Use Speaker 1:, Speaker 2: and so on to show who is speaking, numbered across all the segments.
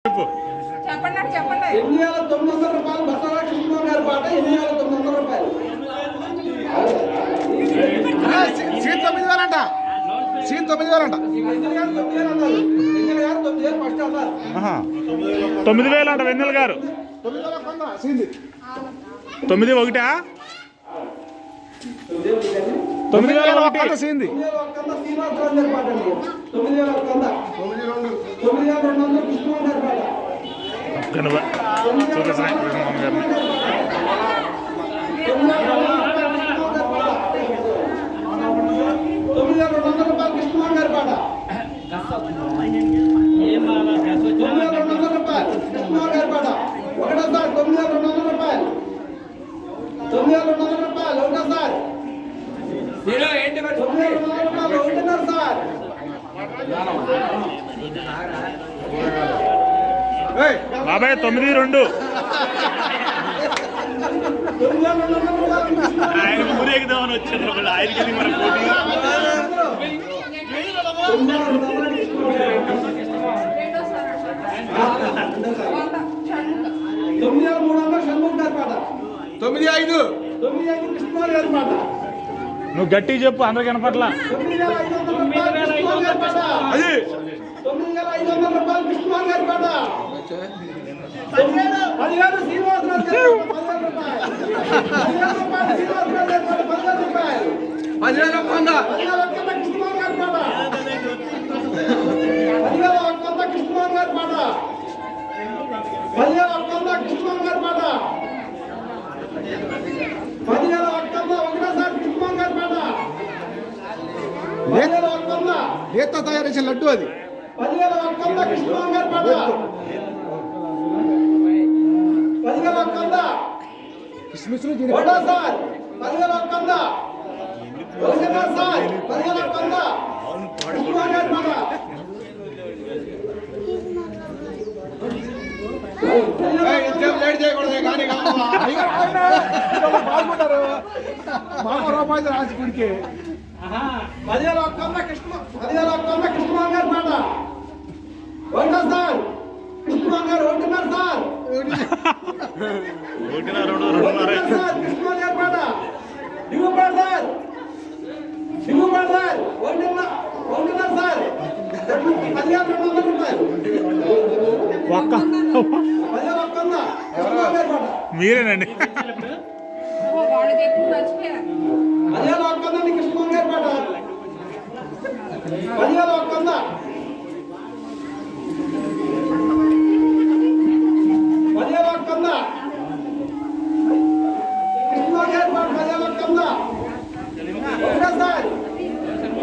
Speaker 1: చెప్పండి 8,900 రూపాయలు బసవకృష్ణ గారి పాట 8,900 రూపాయలు.
Speaker 2: సీన్ 9,000 అంట. సీన్ 9,000 అంట.
Speaker 3: 9,000 అంట వెన్నెల గారు. 9,100
Speaker 2: 9,001 సీంది.
Speaker 1: 9,200 కృష్ణ గారి పాట.
Speaker 3: చూపిస్తున్నాయి
Speaker 1: 9,200 రూపాయలు కృష్ణ గారి పాట. 9,200 రూపాయలు కృష్ణ గారి పాట. ఒకటోసారి 9,200 రూపాయలు. 9,200 రూపాయలు ఒకటోసారి. 9,200 రూపాయలు ఒకటిన్నర సార్.
Speaker 3: బాబాయ్ 9,200 ఆయన ఊరేగుదామని వచ్చారు. ఆయనకి మన పోటీ
Speaker 1: 9,300 షణ్ముఖ్ గారి పాట.
Speaker 2: 9,500
Speaker 1: కృష్ణ గారి పాట.
Speaker 3: నువ్వు గట్టి చెప్పు అందరికి కనపట్ల.
Speaker 1: 9,500 రూపాయలు కృష్ణ గారి పాట.
Speaker 2: అది
Speaker 1: 9,500 రూపాయలు కృష్ణ గారి పాట. 10,000 శ్రీనివాసరావు గారి పాట. 10,000 రూపాయలు. 10,000 రూపాయలు శ్రీనివాసరావు గారి పాట. 10,000 రూపాయలు.
Speaker 2: 10,000
Speaker 1: 10,000 కృష్ణ గారి పాట. 10,000 కృష్ణ గారి పాట. 10,000 కృష్ణ గారి పాట. 10,000 ఒకటోసారి కృష్ణ గారి పాట. 10,000
Speaker 2: నేత తయారు చేసిన లడ్డు అది.
Speaker 1: 10,000 కృష్ణ గారి పాట. 10,000
Speaker 2: కిస్మిస్
Speaker 1: ఒకటోసారి 10,000 ఒకటోసారి 10,000 కృష్ణ గారి పాట.
Speaker 2: లేట్ చేయకూడదు కానీ బాగుంటారు. మామ రూపాయలు రాజుకుడికి
Speaker 1: 10,000 కృష్ణ 10,000 కృష్ణ గారి పాట. ఒకటోసారి కృష్ణ గారు ఒకటిన్నర సార్. ఒకటిన్నర సార్ కృష్ణ గారి పాట. దిగుబడి సార్. దిగుబడి సార్ ఒకటిన్నర సార్. 10,200 రూపాయలు.
Speaker 3: ఒక్క
Speaker 1: 10,000 కృష్ణ గారి పాట.
Speaker 3: మీరేనండి.
Speaker 1: 10,000 కృష్ణ గారి పాట. 10,000 కృష్ణ గారి పాట. 10,000 ఒకటోసారి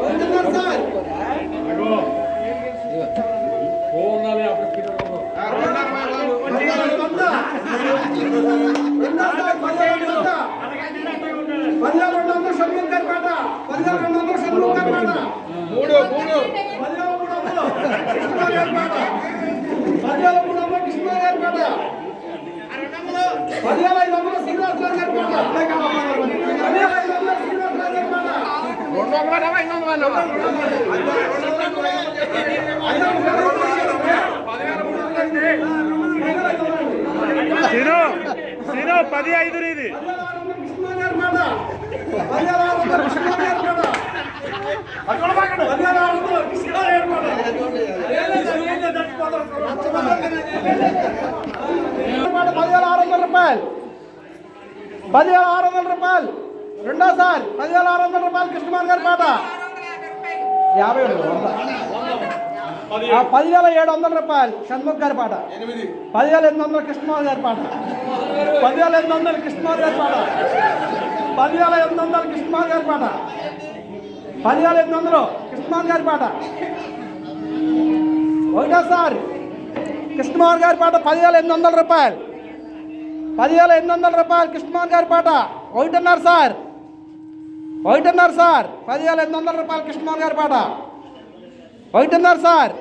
Speaker 1: ఒకటిన్నర సార్. 10,200 షణ్ముఖ్ గారి పాట. 10,200 షణ్ముఖ్ గారి పాట. 10,300 కృష్ణ గారి పాట. 10,300 కృష్ణ గారి పాట. 10,500 శ్రీనివాసరావు గారి పాట. 10,500 శ్రీనివాసరావు గారి పాట.
Speaker 3: సీను 10,500 ఇది.
Speaker 1: 10,600 కృష్ణ గారి పాట. 10,600 కృష్ణ గారి పాట. 10,600 కృష్ణ గారి పాట. 10,600 రూపాయలు. 10,600 రూపాయలు రెండోసారి. 10,600 రూపాయలు కృష్ణమాన్ గారి పాట. 10,700 రూపాయలు షణ్ముఖ్ గారి పాట. 10,800 కృష్ణమాన్ గారి పాట. 10,800 కృష్ణమాన్ గారి పాట. 10,800 కృష్ణమాన్ గారి పాట. 10,800 కృష్ణమాన్ గారి పాట. ఒకటోసారి కృష్ణమాన్ గారి పాట. 10,800 రూపాయలు. 10,800 రూపాయలు కృష్ణమాన్ గారి పాట. ఒకటిన్నర సార్. 10,800 రూపాయలు కృష్ణమాన్ గారి పాట. ఒకటిన్నర సార్.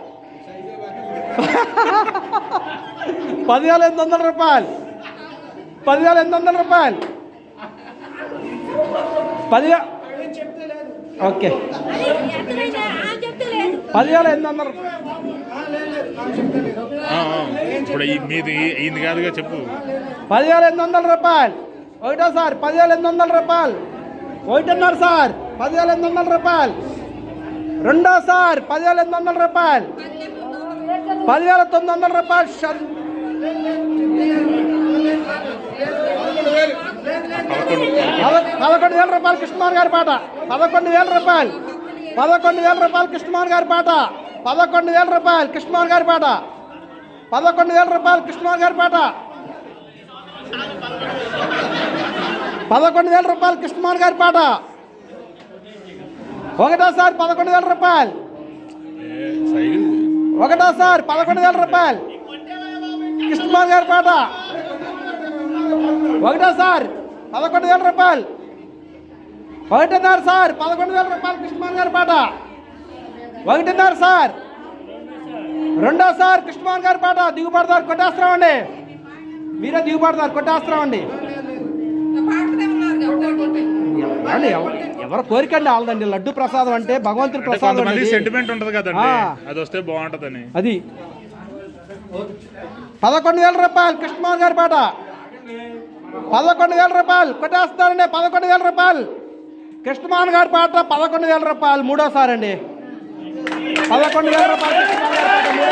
Speaker 1: 10,800 రూపాయలు. 10,800 రూపాయలు. ఓకే 10,800 రూపాయలు.
Speaker 3: ఇప్పుడు మీది ఈయన కాదుగా చెప్పు.
Speaker 1: 10,800 రూపాయలు. ఒకటో సార్ 10,800 రూపాయలు. ఒకటిన్నర సార్ 10,800 రూపాయలు. రెండో సార్ 10,800 రూపాయలు. 10,900 రూపాయలు. 11,000 రూపాయలు కృష్ణమోహన్ గారి పాట. 11,000 రూపాయలు. 11,000 రూపాయలు కృష్ణమోహన్ గారి పాట. 11,000 రూపాయలు కృష్ణమోహన్ గారి పాట. 11,000 రూపాయలు కృష్ణమోహన్ గారి పాట. 11,000 రూపాయలు కృష్ణమోహన్ గారి పాట. ఒకటో సార్ 11,000 రూపాయలు. ఒకటో సార్ 11,000 రూపాయలు కృష్ణమోహన్ గారి పాట. ఒకటో సార్ 11,000 రూపాయలు. ఒకటిన్నర సార్ 11,000 రూపాయలు కృష్ణమోహన్ గారి పాట. ఒకటిన్నర సార్. రెండో సార్ కృష్ణమోహన్ గారి పాట. దిగుబడతారు కొట్టేస్తామండి. మీరే దిగుబడతారు కొట్టేస్తామండి. ఎవరు కోరికండి వాళ్ళదండి. లడ్డు ప్రసాదం అంటే భగవంతుడి ప్రసాదం.
Speaker 3: సెంటిమెంట్ ఉంటది కదండి, అది వస్తే బాగుంటదని.
Speaker 1: అది 11,000 రూపాయలు కృష్ణమోహన్ గారి పాట. 11,000 రూపాయలు కొట్టేస్తారండి. 11,000 రూపాయలు కృష్ణమోహన్ గారి పాట. 11,000 రూపాయలు మూడోసారి అండి. 11,000 రూపాయలు కృష్ణమోహన్ గారి పాట.